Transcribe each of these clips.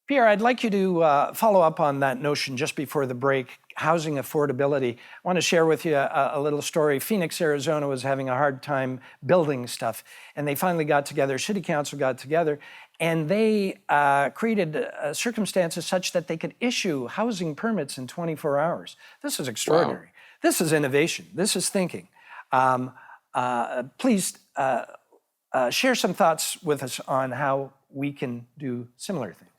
Pierre, I'd like you to follow up on that notion just before the break, housing affordability. I want to share with you a little story. Phoenix, Arizona was having a hard time building stuff, and they finally got together, City Council got together, and they created circumstances such that they could issue housing permits in 24 hours. This is extraordinary. Wow. This is innovation. This is thinking. Please share some thoughts with us on how we can do similar things.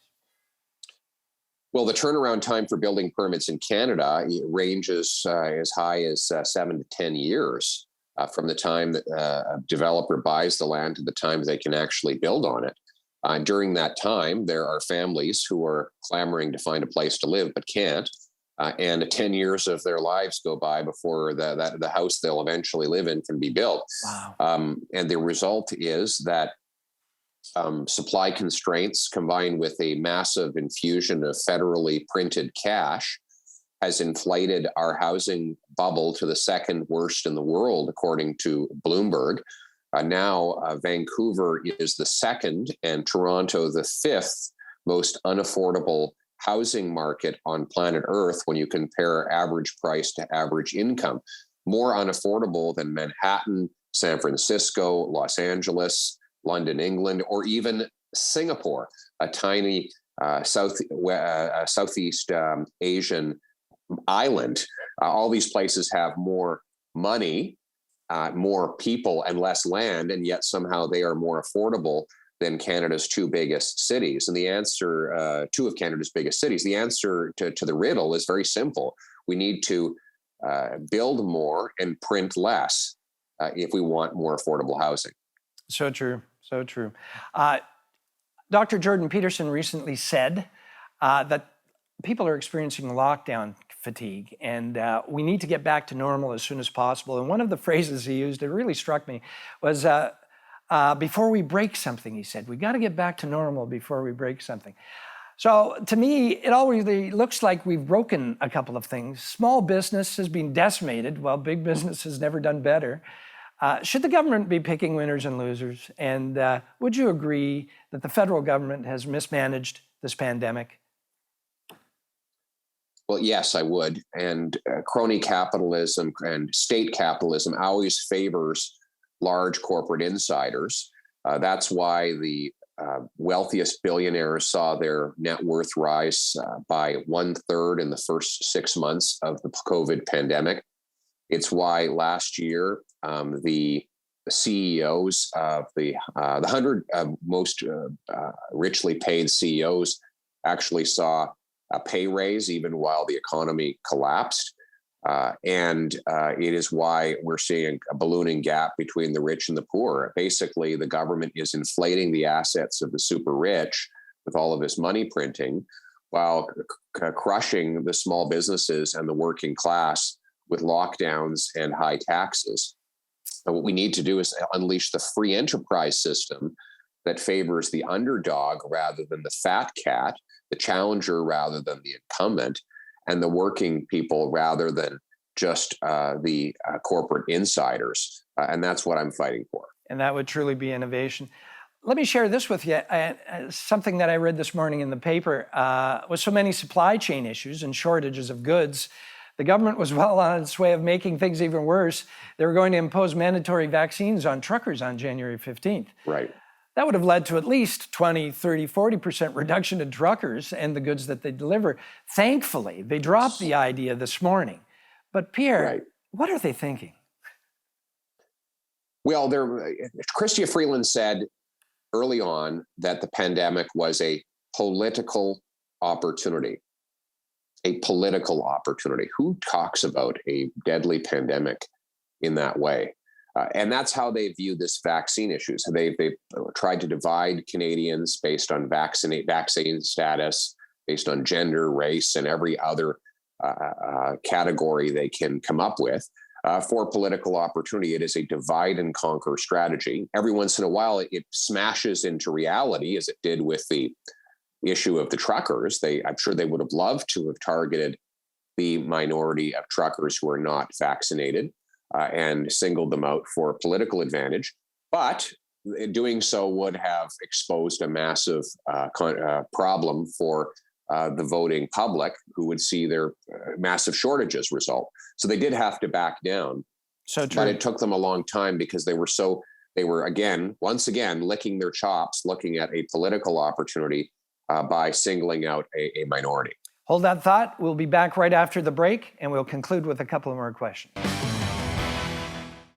Well, the turnaround time for building permits in Canada ranges as high as 7 to 10 years from the time that a developer buys the land to the time they can actually build on it. During that time, there are families who are clamoring to find a place to live but can't. And 10 years of their lives go by before the house they'll eventually live in can be built. Wow. And the result is that supply constraints combined with a massive infusion of federally printed cash has inflated our housing bubble to the second worst in the world, according to Bloomberg. Now, Vancouver is the second and Toronto the fifth most unaffordable housing market on planet Earth when you compare average price to average income. More unaffordable than Manhattan, San Francisco, Los Angeles, London, England, or even Singapore, a tiny Southeast Asian island. All these places have more money, more people, and less land, and yet somehow they are more affordable than Canada's two biggest cities. And the answer, two of Canada's biggest cities, the answer to the riddle is very simple. We need to build more and print less if we want more affordable housing. So true. So true. Dr. Jordan Peterson recently said that people are experiencing lockdown fatigue, and we need to get back to normal as soon as possible. And one of the phrases he used, it really struck me, was before we break something, he said, we got to get back to normal before we break something. So to me, it already looks like we've broken a couple of things. Small business has been decimated, while big business has never done better. Should the government be picking winners and losers? And would you agree that the federal government has mismanaged this pandemic? Well, yes, I would. And crony capitalism and state capitalism always favors large corporate insiders. That's why the wealthiest billionaires saw their net worth rise by 1/3 in the first 6 months of the COVID pandemic. It's why last year, the CEOs of the 100 most richly paid CEOs actually saw a pay raise even while the economy collapsed. And it is why we're seeing a ballooning gap between the rich and the poor. Basically, the government is inflating the assets of the super rich with all of this money printing, while crushing the small businesses and the working class with lockdowns and high taxes. And what we need to do is unleash the free enterprise system that favors the underdog rather than the fat cat, the challenger rather than the incumbent, and the working people rather than just the corporate insiders. And that's what I'm fighting for. And that would truly be innovation. Let me share this with you. Something that I read this morning in the paper, with so many supply chain issues and shortages of goods, the government was well on its way of making things even worse. They were going to impose mandatory vaccines on truckers on January 15th. Right. That would have led to at least 20, 30, 40% reduction in truckers and the goods that they deliver. Thankfully, they dropped the idea this morning. But Pierre, right. What are they thinking? Well, Chrystia Freeland said early on that the pandemic was a political opportunity. A political opportunity. Who talks about a deadly pandemic in that way? And that's how they view this vaccine issues. They've tried to divide Canadians based on vaccine status, based on gender, race, and every other category they can come up with for political opportunity. It is a divide and conquer strategy. Every once in a while, it smashes into reality, as it did with the issue of the truckers. I'm sure they would have loved to have targeted the minority of truckers who are not vaccinated and singled them out for political advantage. But doing so would have exposed a massive problem for the voting public, who would see their massive shortages result. So they did have to back down. So true. But it took them a long time because they were once again, licking their chops, looking at a political opportunity by singling out a minority. Hold that thought. We'll be back right after the break, and we'll conclude with a couple of more questions.